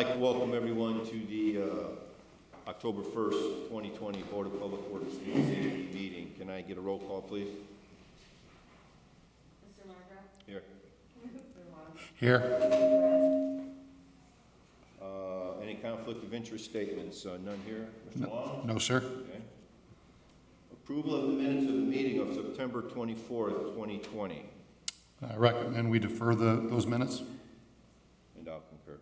I'd like to welcome everyone to the October 1st, 2020 Board of Public Works and Safety meeting. Can I get a roll call, please? Mr. Margra? Here. Mr. Long? Here. Any conflict of interest statements? None here. Mr. Long? No, sir. Okay. Approval of the minutes of the meeting of September 24th, 2020. I recommend we defer those minutes. And I'll concur.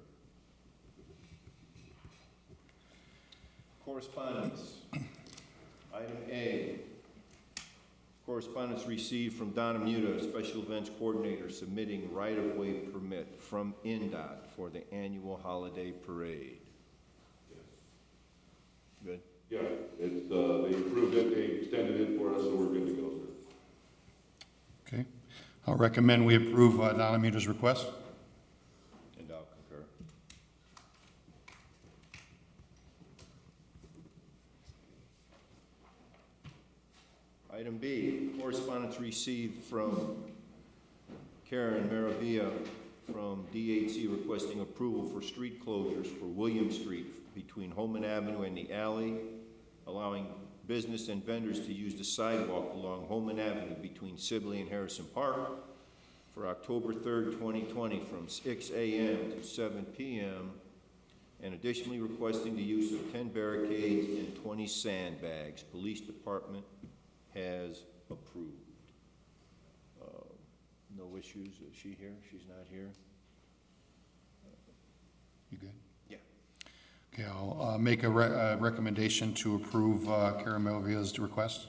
Correspondence. Item A. Correspondence received from Donna Muta, Special Events Coordinator, submitting right-of-way permit from INDOT for the annual holiday parade. Good? Yeah, it's, they approved it, they extended it for us, so we're good to go, sir. Okay. I'll recommend we approve Donna Muta's request. And I'll concur. Item B, correspondence received from Karen Maravilla from DHC requesting approval for street closures for William Street between Holman Avenue and the alley, allowing business and vendors to use the sidewalk along Holman Avenue between Sibley and Harrison Park for October 3rd, 2020 from 6 a.m. to 7 p.m. and additionally requesting the use of 10 barricades and 20 sandbags. Police Department has approved. No issues. Is she here? She's not here. You good? Yeah. Okay, I'll make a recommendation to approve Karen Maravilla's request.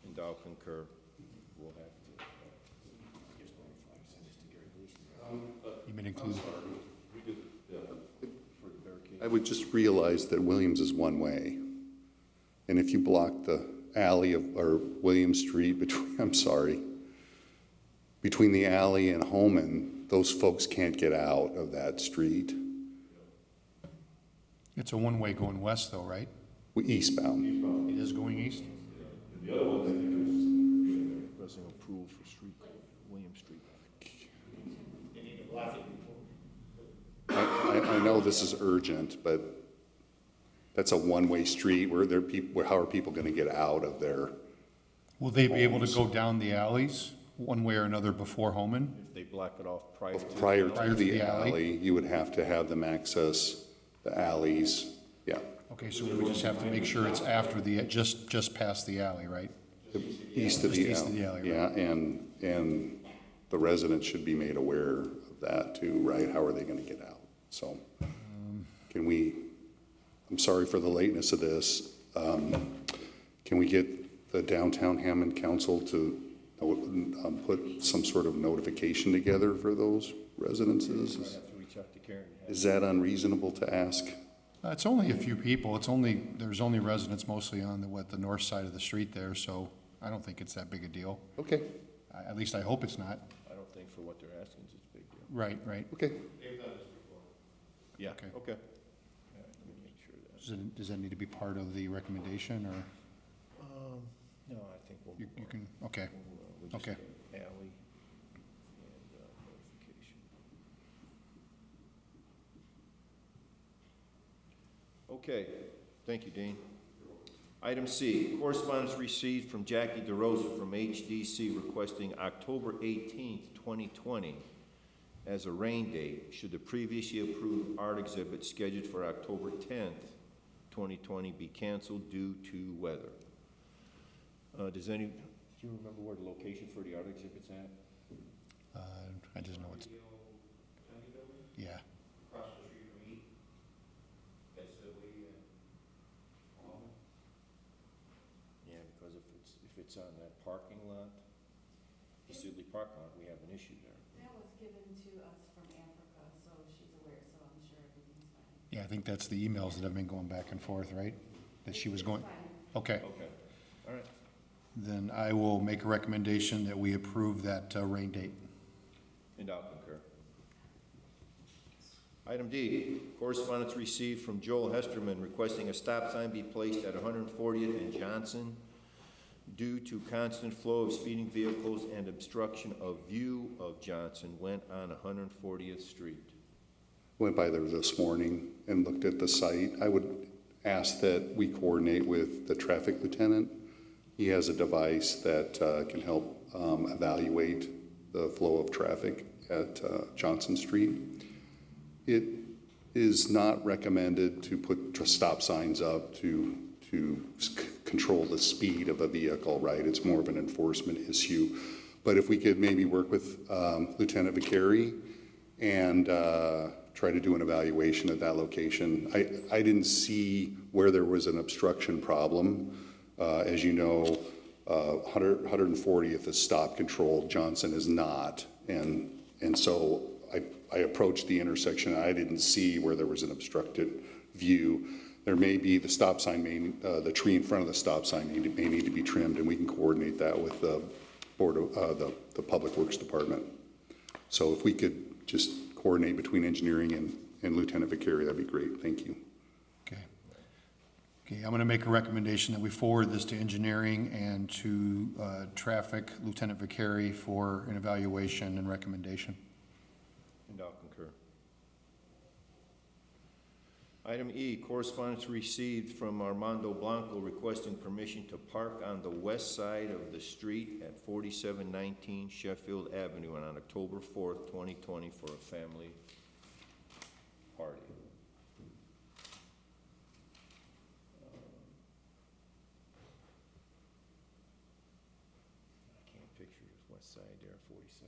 And I'll concur. We'll have to just notify, send this to Gary Gleason. You may include. We did, yeah. For the barricade. I would just realize that Williams is one way. And if you block the alley or William Street between the alley and Holman, those folks can't get out of that street. It's a one-way going west, though, right? Eastbound. It is going east. And the other one, I think, Requesting approval for street, William Street. I know this is urgent, but that's a one-way street. How are people going to get out of there? Will they be able to go down the alleys one way or another before Holman? If they block it off prior to. Prior Prior to to the the alley? alley, you would have to have them access the alleys. Yeah, Okay, so we would just have to make sure it's after just past the alley, right? east of Just the east of the alley, Yeah, and the residents should be made aware of that too, right? How are they going to get out? So I'm sorry for the lateness of this. Can we get the downtown Hammond Council to put some sort of notification together for those residences? I have to reach out to Karen. Is that unreasonable to ask? It's only a few people. There's only residents mostly on the north side of the street there, so I don't think it's that big a deal. Okay, At least I hope it's not. I don't think for what they're asking, it's a big deal. Right, right. okay. Yeah, Okay. okay. Yeah, let me make sure that. Does that need to be part of the recommendation, or No, I think we'll. you can, okay. We'll just Okay. get alley and notification. Okay, thank you, Dean. Item C, correspondence received from Jackie DeRosa from HDC requesting October 18th, 2020 as a rain date, should the previously approved art exhibit scheduled for October 10th, 2020 be canceled due to weather. Do you remember where the location for the art exhibit's at? I just know it's, yeah. Across the street from me, that's Sibley and Hammond. Yeah, because if it's on that parking lot, the Sibley parking lot, we have an issue there. That was given to us from Africa, so she's aware, so I'm sure everything's fine. Yeah, I think that's the emails that have been going back and forth, right? That she was going, Fine. okay. Okay, all right. Then I will make a recommendation that we approve that rain date. And I'll concur. Item D, correspondence received from Joel Hesterman requesting a stop sign be placed at 140th and Johnson due to constant flow of speeding vehicles and obstruction of view of Johnson went on 140th Street. Went by there this morning and looked at the site. I would ask that we coordinate with the traffic lieutenant. He has a device that can help evaluate the flow of traffic at Johnson Street. It is not recommended to put stop signs up to control the speed of a vehicle, right? It's more of an enforcement issue. But if we could maybe work with Lieutenant Vicari and try to do an evaluation at that location. I didn't see where there was an obstruction problem. As you know, 140th is stop control, Johnson is not. And so I approached the intersection, and I didn't see where there was an obstructed view. There may be the stop sign, the tree in front of the stop sign may need to be trimmed, and we can coordinate that with the board of the Public Works Department. So if we could just coordinate between engineering and Lieutenant Vicari, that'd be great. Thank you. Okay. Okay, I'm going to make a recommendation that we forward this to engineering and to traffic, Lieutenant Vicari, for an evaluation and recommendation. And I'll concur. Item E, correspondence received from Armando Blanco requesting permission to park on the west side of the street at 4719 Sheffield Avenue on October 4th, 2020 for a family party. I can't picture the west side there, 4700.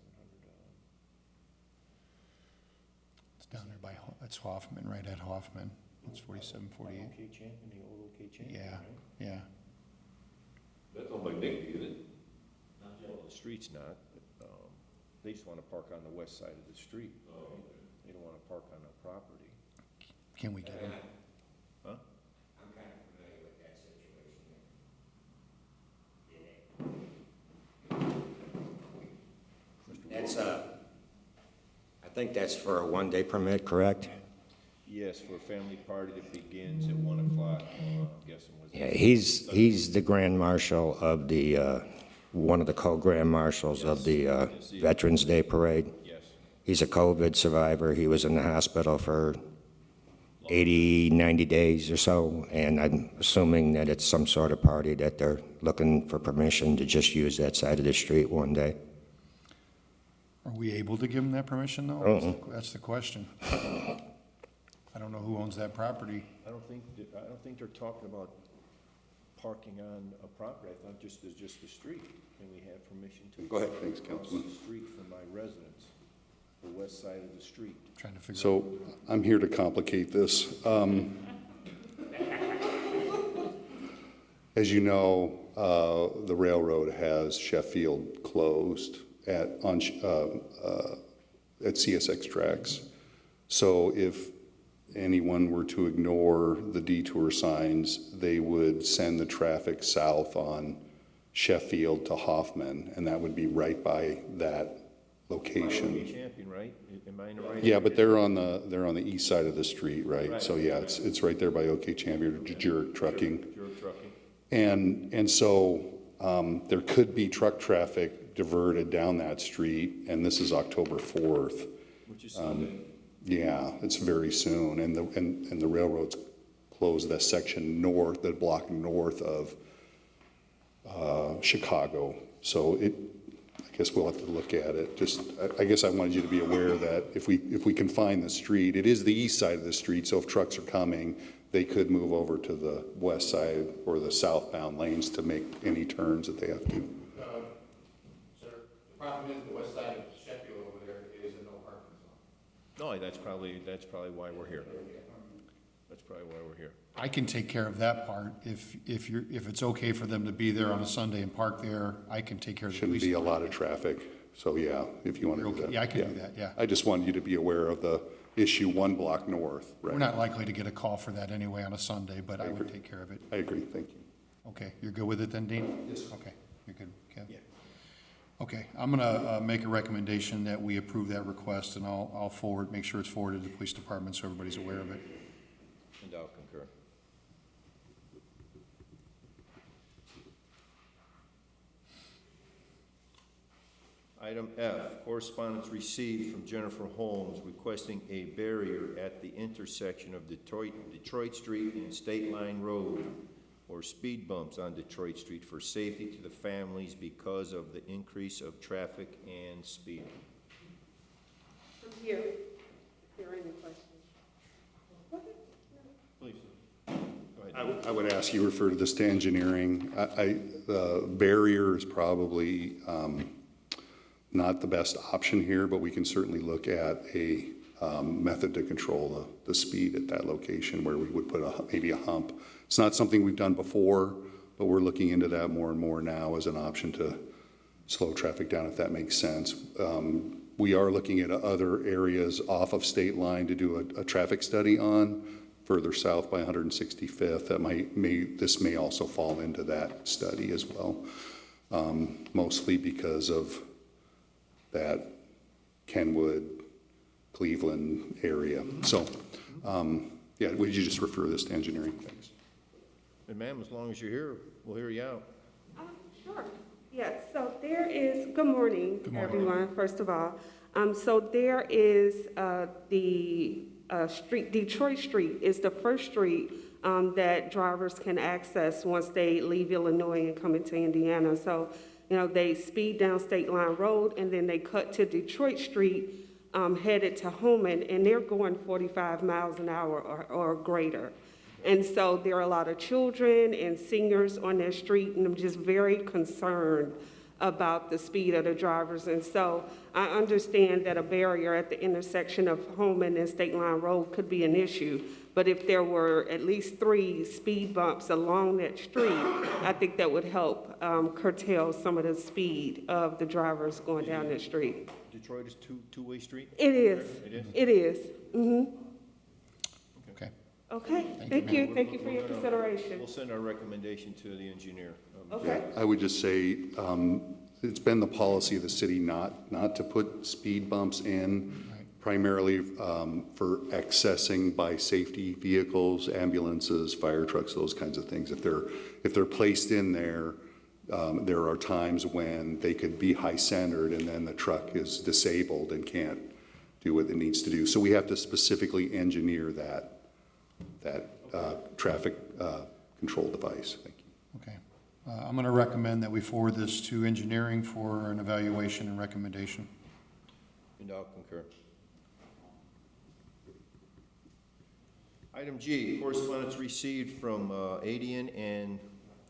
It's down there by, it's Hoffman, right at Hoffman. It's 4748. OK Champion, the old OK Champion, Yeah, right? yeah. That's on by Nick, isn't it? Well, the street's not. They just want to park on the west side of the street. Oh, Right? They don't want to park on the property. Can we get him? Huh? I'm kind of familiar with that situation there. That's I think that's for a one-day permit, correct? Yes, for a family party that begins at 1 o'clock, I'm guessing was. Yeah, he's the grand marshal of the, one of the co-grand marshals of the Veterans Day Parade. Yes. He's a COVID survivor. He was in the hospital for 80, 90 days or so, and I'm assuming that it's some sort of party that they're looking for permission to just use that side of the street one day. Are we able to give him that permission, though? That's the question. I don't know who owns that property. I don't think they're talking about parking on a property. I thought there's just the street. Can we have permission to? Go ahead. Thanks, cross Councilman. the street from my residence, the west side of the street. Trying to figure out. So I'm here to complicate this. As you know, the railroad has Sheffield closed at CSX tracks. So if anyone were to ignore the detour signs, they would send the traffic south on Sheffield to Hoffman, and that would be right by that location. OK Champion, right? Am I in the right? Yeah, but they're on the east side of the street, right? So yeah, it's right there by OK Champion, Jurek Trucking. Jurek Trucking. And so there could be truck traffic diverted down that street, and this is October 4th. Which is Sunday. Yeah, it's very soon, and the railroads closed that section north, that block north of Chicago. So I guess we'll have to look at it. I guess I wanted you to be aware that if we can find the street, it is the east side of the street, so if trucks are coming, they could move over to the west side or the southbound lanes to make any turns that they have to. Sir, the problem is the west side of Sheffield over there is a no parking zone. No, that's probably why we're here. That's probably why we're here. I can take care of that part. If it's okay for them to be there on a Sunday and park there, I can take care of the Shouldn't police. be a lot of traffic, so yeah, if you want to do that. Yeah, I can do that, yeah. I just wanted you to be aware of the issue one block north, right? We're not likely to get a call for that anyway on a Sunday, but I would take care of it. I agree, thank you. Okay, you're good with it then, Dean? Yes. Okay, you're good, Kev? Yeah. Okay, I'm gonna make a recommendation that we approve that request, and I'll make sure it's forwarded to the police department so everybody's aware of it. And I'll concur. Item F, correspondence received from Jennifer Holmes requesting a barrier at the intersection of Detroit Street and State Line Road, or speed bumps on Detroit Street for safety to the families because of the increase of traffic and speeding. I'm here. If there are any questions. Please. Go ahead. I would ask you refer to this to engineering. The barrier is probably not the best option here, but we can certainly look at a method to control the speed at that location where we would put maybe a hump. It's not something we've done before, but we're looking into that more and more now as an option to slow traffic down, if that makes sense. We are looking at other areas off of State Line to do a traffic study on, further south by 165th. This may also fall into that study as well, mostly because of that Kenwood, Cleveland area. So, yeah, would you just refer this to engineering? Thanks. And ma'am, as long as you're here, we'll hear you out. Sure. Yes, so there is, good morning, everyone, first of all. So there is the street, Detroit Street is the first street that drivers can access once they leave Illinois and come into Indiana. So, you know, they speed down State Line Road and then they cut to Detroit Street headed to Hammond, and they're going 45 miles an hour or greater. And so there are a lot of children and seniors on that street, and I'm just very concerned about the speed of the drivers. And so I understand that a barrier at the intersection of Hammond and State Line Road could be an issue, but if there were at least 3 speed bumps along that street, I think that would help curtail some of the speed of the drivers going down that street. Detroit is two-way street? It is. It is? It is. Mm-hmm. Okay. Okay, thank you. Thank you for your consideration. We'll send our recommendation to the engineer. Okay. I would just say, it's been the policy of the city not to put speed bumps in, primarily for accessing by safety vehicles, ambulances, fire trucks, those kinds of things. If they're placed in there, there are times when they could be high-centered and then the truck is disabled and can't do what it needs to do. So we have to specifically engineer that traffic control device. Thank you. Okay. I'm going to recommend that we forward this to engineering for an evaluation and recommendation. And I'll concur. Item G, correspondence received from Adian and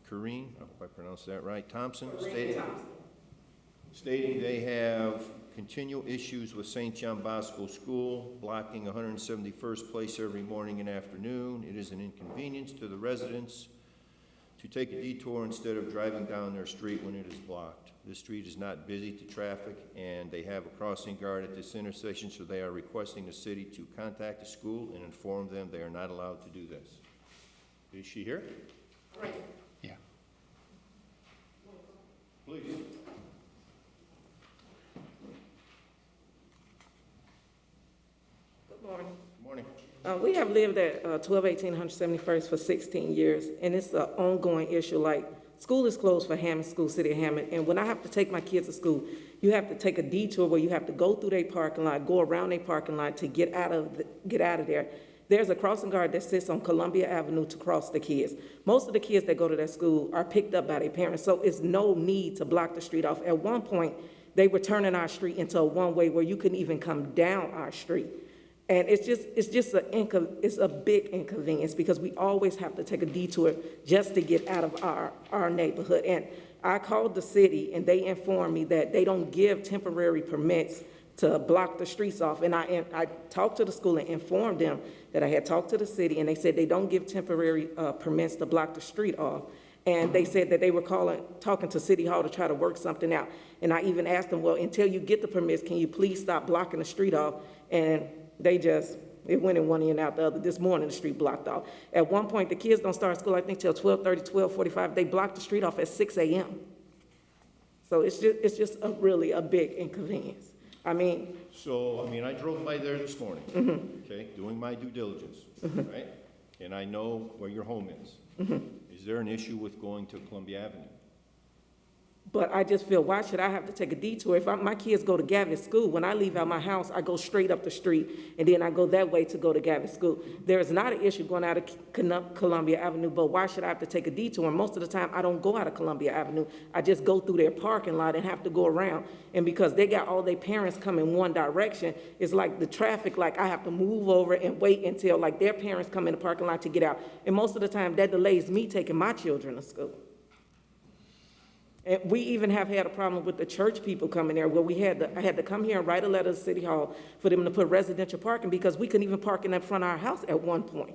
Corrine, I hope I pronounced that right, Thompson, stating they have continual issues with St. John Bosco School, blocking 171st Place every morning and afternoon. It is an inconvenience to the residents to take a detour instead of driving down their street when it is blocked. This street is not busy to traffic, and they have a crossing guard at this intersection, so they are requesting the city to contact the school and inform them they are not allowed to do this. Is she here? Yeah. Please. Good morning. Good morning. We have lived at 1218 171st for 16 years, and it's an ongoing issue. Like, school is closed for Hammond School, City of Hammond, and when I have to take my kids to school, you have to take a detour where you have to go through their parking lot, go around their parking lot to get out of there. There's a crossing guard that sits on Columbia Avenue to cross the kids. Most of the kids that go to that school are picked up by their parents, so it's no need to block the street off. At one point, they were turning our street into a one-way where you couldn't even come down our street. And it's a big inconvenience because we always have to take a detour just to get out of our neighborhood. And I called the city and they informed me that they don't give temporary permits to block the streets off. And I talked to the school and informed them that I had talked to the city, and they said they don't give temporary permits to block the street off. And they said that they were talking to City Hall to try to work something out. And I even asked them, well, until you get the permits, can you please stop blocking the street off? And it went in one ear and out the other. This morning, the street blocked off. At one point, the kids don't start school, I think, till 12:30, 12:45. They blocked the street off at 6 a.m. So it's just really a big inconvenience. I drove by there this morning, okay, doing my due diligence, right? And I know where your home is. Is there an issue with going to Columbia Avenue? But I just feel, why should I have to take a detour? If my kids go to Gavitt School, when I leave out my house, I go straight up the street, and then I go that way to go to Gavitt School. There is not an issue going out of Columbia Avenue, but why should I have to take a detour? Most of the time, I don't go out of Columbia Avenue. I just go through their parking lot and have to go around. And because they got all their parents coming one direction, it's like the traffic, like I have to move over and wait until like their parents come in the parking lot to get out. And most of the time, that delays me taking my children to school. And we even have had a problem with the church people coming there, where I had to come here and write a letter to City Hall for them to put residential parking, because we couldn't even park in the front of our house at one point.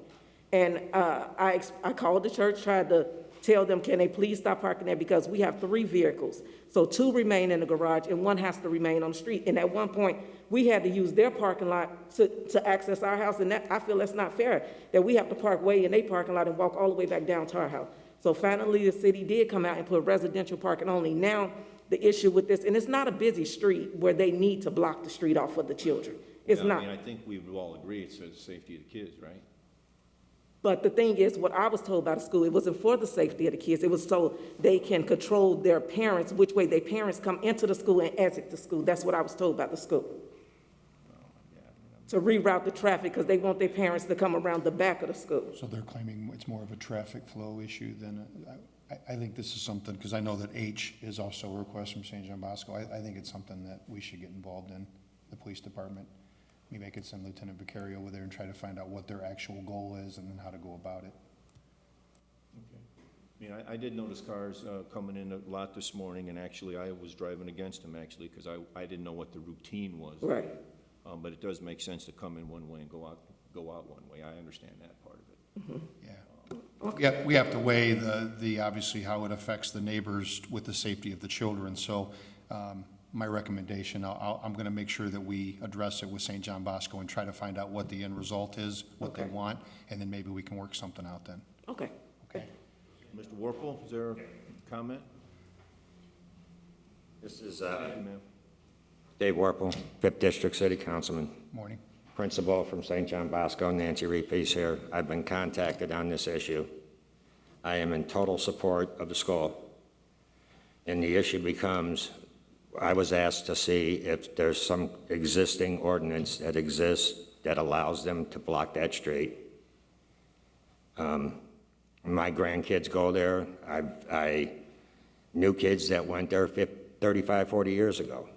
And I called the church, tried to tell them, can they please stop parking there, because we have 3 vehicles. So 2 remain in the garage and 1 has to remain on the street. And at one point, we had to use their parking lot to access our house, and I feel that's not fair, that we have to park way in their parking lot and walk all the way back down to our house. So finally, the city did come out and put residential parking only. Now, the issue with this, and it's not a busy street where they need to block the street off for the children. It's Yeah, not. I mean, I think we would all agree it's for the safety of the kids, right? But the thing is, what I was told by the school, it wasn't for the safety of the kids. It was so they can control their parents, which way their parents come into the school and exit the school. That's what I was told by the school. To reroute the traffic, because they want their parents to come around the back of the school. So they're claiming it's more of a traffic flow issue than, I think this is something, because I know that H is also a request from St. John Bosco. I think it's something that we should get involved in, the police department. Maybe I could send Lieutenant Vicari over there and try to find out what their actual goal is and then how to go about it. I mean, I did notice cars coming in a lot this morning, and actually, I was driving against them, actually, because I didn't know what the routine was. Right. But it does make sense to come in one way and go out one way. I understand that part of it. Yeah. We have to weigh the obviously how it affects the neighbors with the safety of the children. So my recommendation, I'm going to make sure that we address it with St. John Bosco and try to find out what the end result is, what they want, and then maybe we can work something out then. Okay. Okay. Mr. Warple, is there a comment? This is Thank you, ma'am. Dave Warple, 5th District City Councilman, Morning. principal from St. John Bosco. Nancy Repe's here. I've been contacted on this issue. I am in total support of the school. And the issue becomes, I was asked to see if there's some existing ordinance that exists that allows them to block that street. My grandkids go there. I knew kids that went there 35, 40 years ago.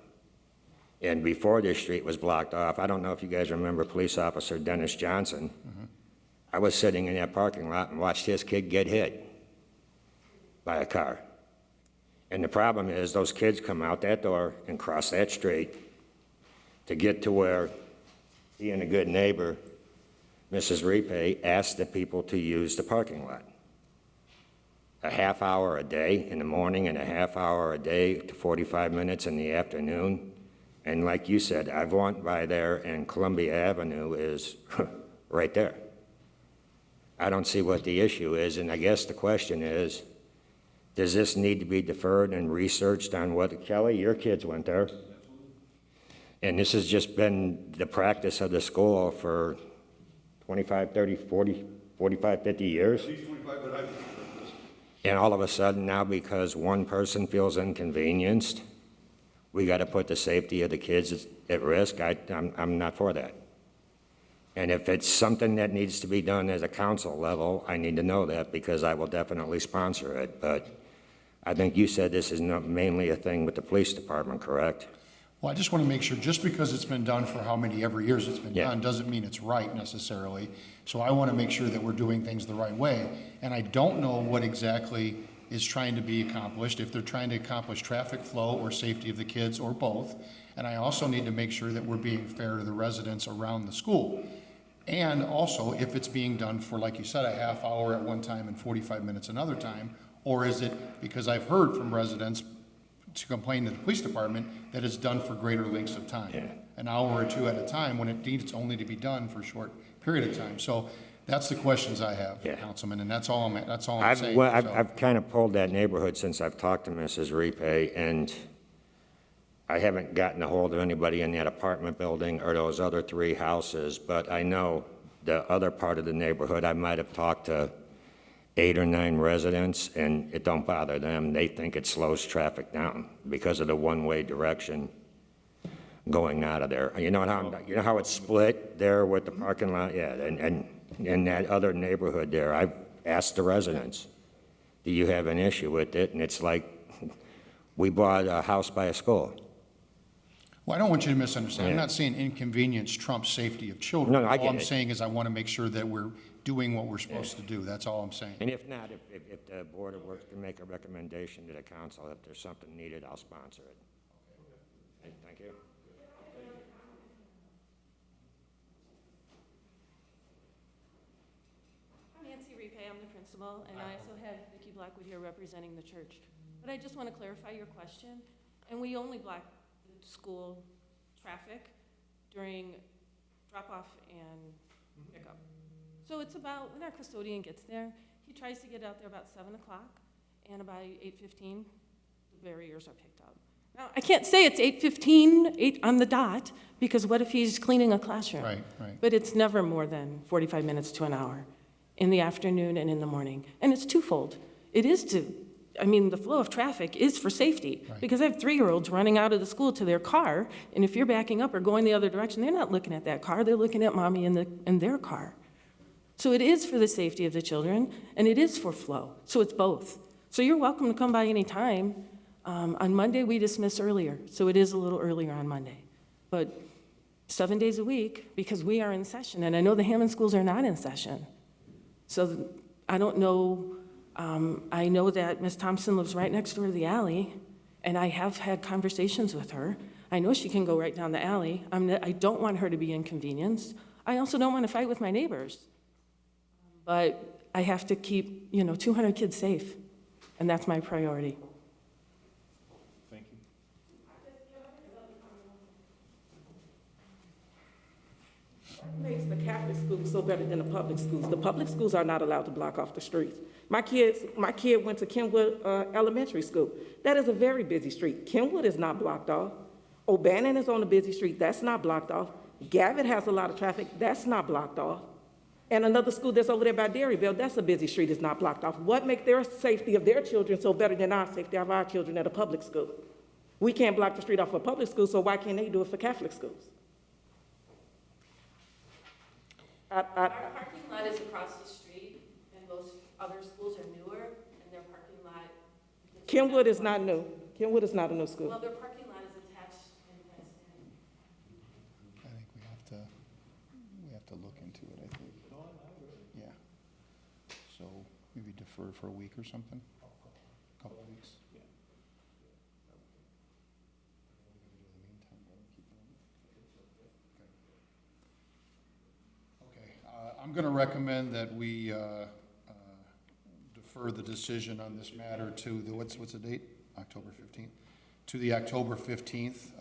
And before this street was blocked off, I don't know if you guys remember Police Officer Dennis Johnson. Mm-hmm. I was sitting in that parking lot and watched his kid get hit by a car. And the problem is those kids come out that door and cross that street to get to where, being a good neighbor, Mrs. Repe asked the people to use the parking lot. A half hour a day in the morning and a half hour a day to 45 minutes in the afternoon. And like you said, I've walked by there, and Columbia Avenue is right there. I don't see what the issue is, and I guess the question is, does this need to be deferred and researched on what, Kelly, your kids went there? And this has just been the practice of the school for 25, 30, 40, 45, 50 years. At least 25, but I've... And all of a sudden now, because one person feels inconvenienced, we got to put the safety of the kids at risk. I'm not for that. And if it's something that needs to be done at a council level, I need to know that, because I will definitely sponsor it. But I think you said this is not mainly a thing with the police department, correct? Well, I just want to make sure, just because it's been done for how many ever years it's been Yeah. done, doesn't mean it's right necessarily. So I want to make sure that we're doing things the right way. And I don't know what exactly is trying to be accomplished, if they're trying to accomplish traffic flow or safety of the kids, or both. And I also need to make sure that we're being fair to the residents around the school. And also, if it's being done for, like you said, a half hour at one time and 45 minutes another time, or is it, because I've heard from residents to complain to the police department, that it's done for greater lengths of time. Yeah. An hour or two at a time, when it needs only to be done for a short period of time. So that's the questions I have, Yeah. Councilman, and that's all I'm I've saying. So- I've kind of pulled that neighborhood since I've talked to Mrs. Repe, and I haven't gotten a hold of anybody in that apartment building or those other 3 houses, but I know the other part of the neighborhood I might have talked to, 8 or 9 residents, and it don't bother them. They think it slows traffic down because of the one-way direction going out of there. You know how it's split there with the parking lot? Yeah, and in that other neighborhood there, I've asked the residents, do you have an issue with it? And it's like, we bought a house by a school. Well, I don't want you to misunderstand. I'm Yeah. not saying inconvenience trumps safety of children. No, I get All I'm it. saying is I want to make sure that we're doing what we're supposed to do. That's all I'm saying. And if not, if the Board of Works can make a recommendation to the council, if there's something needed, I'll sponsor it. Thank you. I'm Nancy Repay, I'm the principal, and I also have Vicki Blackwood here representing the church. But I just want to clarify your question, and we only block the school traffic during drop-off and pickup. So it's about, when our custodian gets there, he tries to get out there about 7 o'clock, and about 8:15, the barriers are picked up. Now, I can't say it's 8:15, 8 on the dot, because what if he's cleaning a classroom? Right, right. But it's never more than 45 minutes to an hour in the afternoon and in the morning. And it's twofold. It is the flow of traffic is for safety. Right. Because I have 3-year-olds running out of the school to their car, and if you're backing up or going the other direction, they're not looking at that car, they're looking at mommy in their car. So it is for the safety of the children, and it is for flow. So it's both. So you're welcome to come by any time. On Monday, we dismiss earlier, so it is a little earlier on Monday. But 7 days a week, because we are in session, and I know the Hammond schools are not in session. So I don't know, I know that Ms. Thompson lives right next door to the alley, and I have had conversations with her. I know she can go right down the alley. I don't want her to be inconvenienced. I also don't want to fight with my neighbors. But I have to keep, 200 kids safe, and that's my priority. Thank you. What makes the Catholic schools so better than the public schools? The public schools are not allowed to block off the streets. My kid went to Kenwood Elementary School. That is a very busy street. Kenwood is not blocked off. O'Bannon is on a busy street. That's not blocked off. Gavitt has a lot of traffic. That's not blocked off. And another school that's over there by Dairyville, that's a busy street, is not blocked off. What makes their safety of their children so better than our safety of our children at a public school? We can't block the street off a public school, so why can't they do it for Catholic schools? Our parking lot is across the street, and most other schools are newer, and their parking lot. Kenwood is not new. Kenwood is not a new school. Well, their parking lot is attached and fenced in. I think we have to look into it, I think. Yeah. So maybe defer for a week or something? Couple of weeks? Yeah. Okay, I'm going to recommend that we defer the decision on this matter to the, what's the date? October 15th? To the October 15th,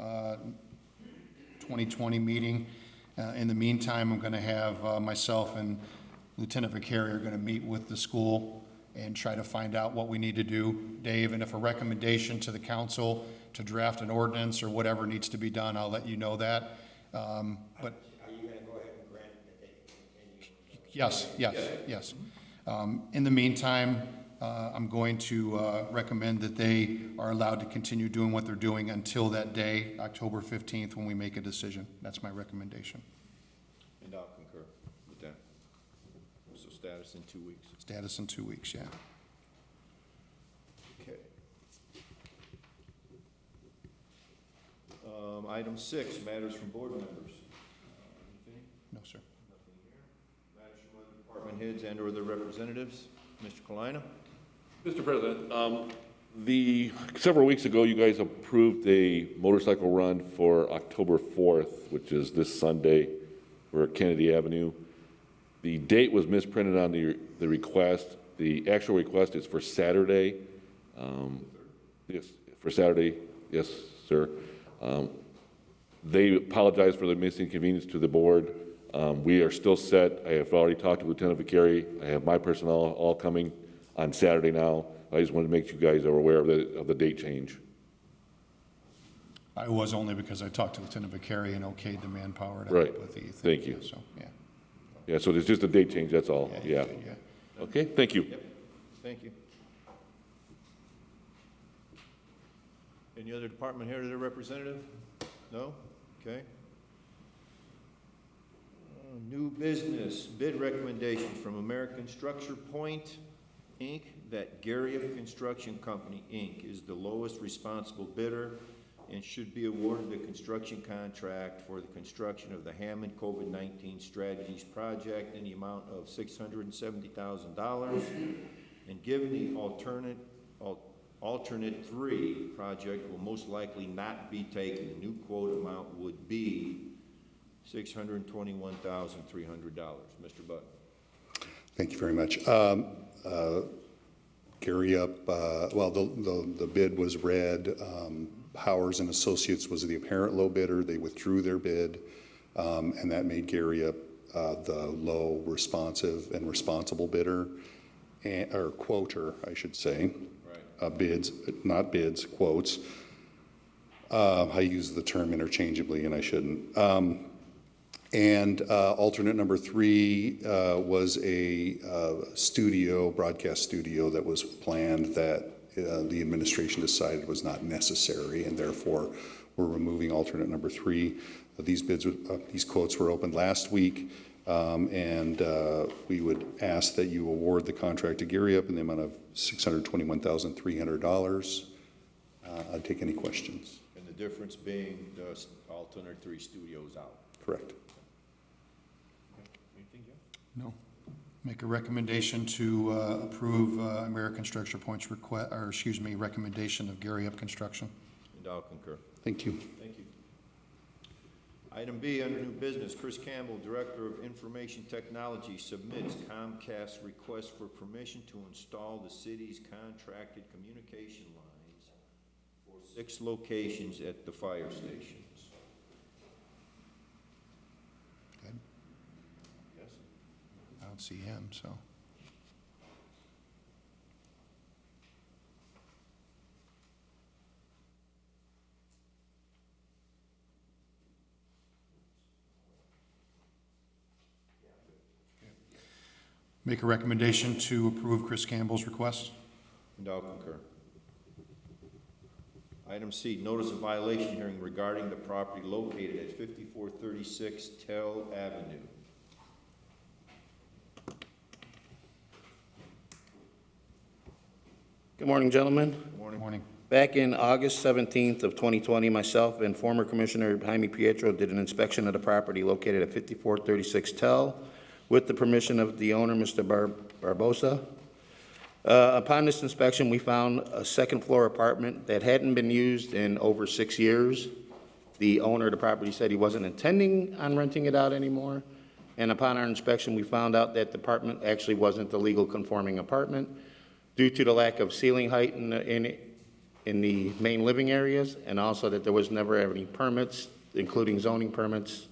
2020 meeting. In the meantime, I'm going to have myself and Lieutenant Vicari are going to meet with the school and try to find out what we need to do, Dave, and if a recommendation to the council to draft an ordinance or whatever needs to be done, I'll let you know that. But Are you going to go ahead and grant that they can continue? yes. In the meantime, I'm going to recommend that they are allowed to continue doing what they're doing until that day, October 15th, when we make a decision. That's my recommendation. And I'll concur with that. So status in 2 weeks. Status in 2 weeks, yeah. Okay. Item 6, matters from board members. Anything? No, sir. Nothing here. Matters from other department heads and/or their representatives. Mr. Kalina? Mr. President, several weeks ago, you guys approved a motorcycle run for October 4th, which is this Sunday for Kennedy Avenue. The date was misprinted on the request. The actual request is for Saturday. Yes, for Saturday. Yes, sir. They apologize for the misinconvenience to the board. We are still set. I have already talked to Lieutenant Vicari. I have my personnel all coming on Saturday now. I just wanted to make you guys are aware of the date change. I was only because I talked to Lieutenant Vicari and okayed the manpower to Right. help with the thing. Thank you. So, yeah. Yeah, so there's just a date change, that's all. Yeah. Yeah. Okay, thank you. thank you. Any other department head or their representative? No? Okay. New business, bid recommendation from American Structure Point, Inc., that Garriott Construction Company, Inc. is the lowest responsible bidder and should be awarded the construction contract for the construction of the Hammond COVID-19 Strategies Project in the amount of $670,000, and given the alternate 3 project will most likely not be taken, the new quote amount would be $621,300. Mr. Buck. Thank you very much. Gary well, the bid was read. Powers and Associates was the apparent low bidder. They withdrew their bid, and that made Gary the low responsive and responsible bidder, or quoter, I should say. Right. Bids, not bids, quotes. I use the term interchangeably, and I shouldn't. And alternate number 3 was a broadcast studio that was planned that the administration decided was not necessary, and therefore we're removing alternate number 3. These quotes were opened last week, and we would ask that you award the contract to Gary Up in the amount of $621,300. I'd take any questions. And the difference being the alternate 3 studios out. Correct. Anything, Jeff? No. Make a recommendation to approve American Structure Point's recommendation of Gary Up Construction. And I'll concur. Thank you. Thank you. Item B, under new business, Chris Campbell, Director of Information Technology, submits Comcast request for permission to install the city's contracted communication lines for 6 locations at the fire stations. Good. Yes? I don't see him, so. Make a recommendation to approve Chris Campbell's request. And I'll concur. Item C, notice of violation hearing regarding the property located at 5436 Tell Avenue. Good morning, gentlemen. Good morning. Morning. Back in August 17th of 2020, myself and former Commissioner Jaime Pietro did an inspection of the property located at 5436 Tell with the permission of the owner, Mr. Barbosa. Upon this inspection, we found a second-floor apartment that hadn't been used in over 6 years. The owner of the property said he wasn't intending on renting it out anymore. And upon our inspection, we found out that the apartment actually wasn't the legal conforming apartment due to the lack of ceiling height in the main living areas, and also that there was never any permits, including zoning permits,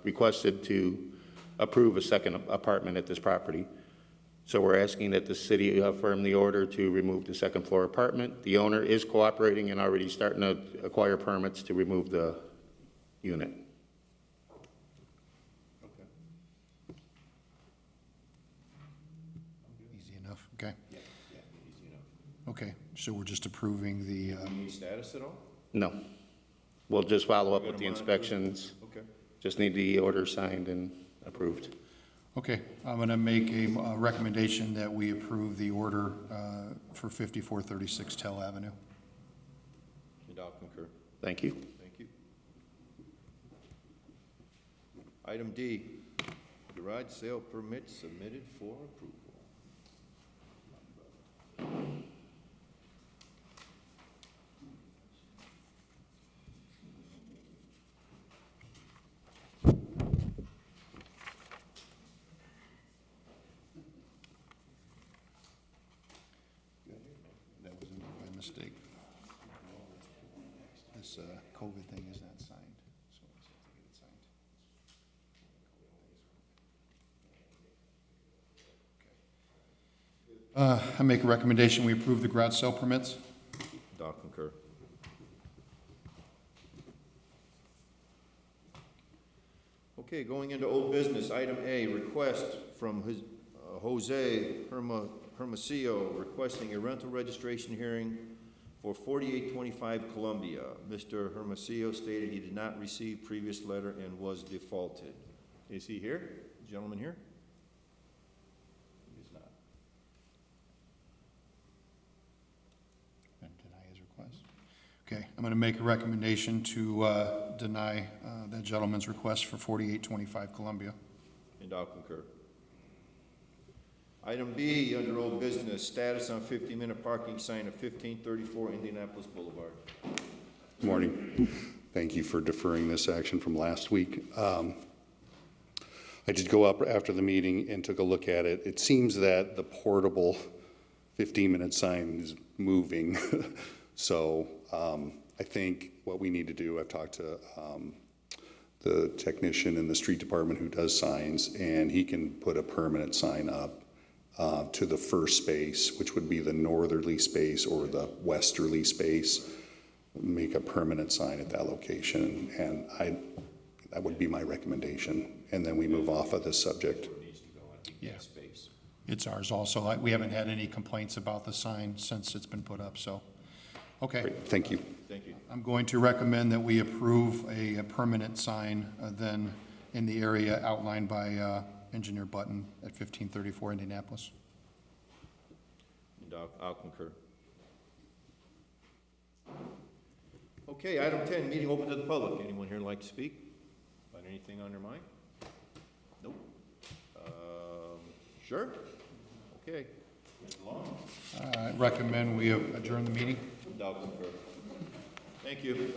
requested to approve a second apartment at this property. So we're asking that the city affirm the order to remove the second floor apartment. The owner is cooperating and already starting to acquire permits to remove the unit. Okay. Easy enough, okay. Yeah, easy enough. Okay, so we're just approving the, Need status at all? No. We'll just follow up We're with the gonna monitor? inspections. Okay. Just need the order signed and approved. okay, I'm going to make a recommendation that we approve the order for 5436 Tell Avenue. And I'll concur. Thank you. Thank you. Item D, garage sale permit submitted for approval. That was by mistake. This COVID thing is not signed, so we have to get it signed. I make a recommendation, we approve the garage sale permits. And I'll concur. Okay, going into old business, item A, request from Jose Hermosillo requesting a rental registration hearing for 4825 Columbia. Mr. Hermosillo stated he did not receive previous letter and was defaulted. Is he here? Gentleman here? He is not. And deny his request. Okay, I'm going to make a recommendation to deny that gentleman's request for 4825 Columbia. And I'll concur. Item B, under old business, status on 50-minute parking sign at 1534 Indianapolis Boulevard. Good morning. Thank you for deferring this action from last week. I did go up after the meeting and took a look at it. It seems that the portable 15-minute sign is moving. So I think what we need to do, I've talked to the technician in the street department who does signs, and he can put a permanent sign up to the first space, which would be the northerly space or the westerly space, make a permanent sign at that location, and that would be my recommendation. And then we move off of this subject. Yeah. It's ours also. We haven't had any complaints about the sign since it's been put up, so, okay. Great. Thank you. Thank you. I'm going to recommend that we approve a permanent sign then in the area outlined by Engineer Button at 1534 Indianapolis. And I'll concur. Okay, item 10, meeting open to the public. Anyone here like to speak about anything on their mind? Nope. Sure? Okay. Ms. Long? I recommend we adjourn the meeting. And I'll concur. Thank you.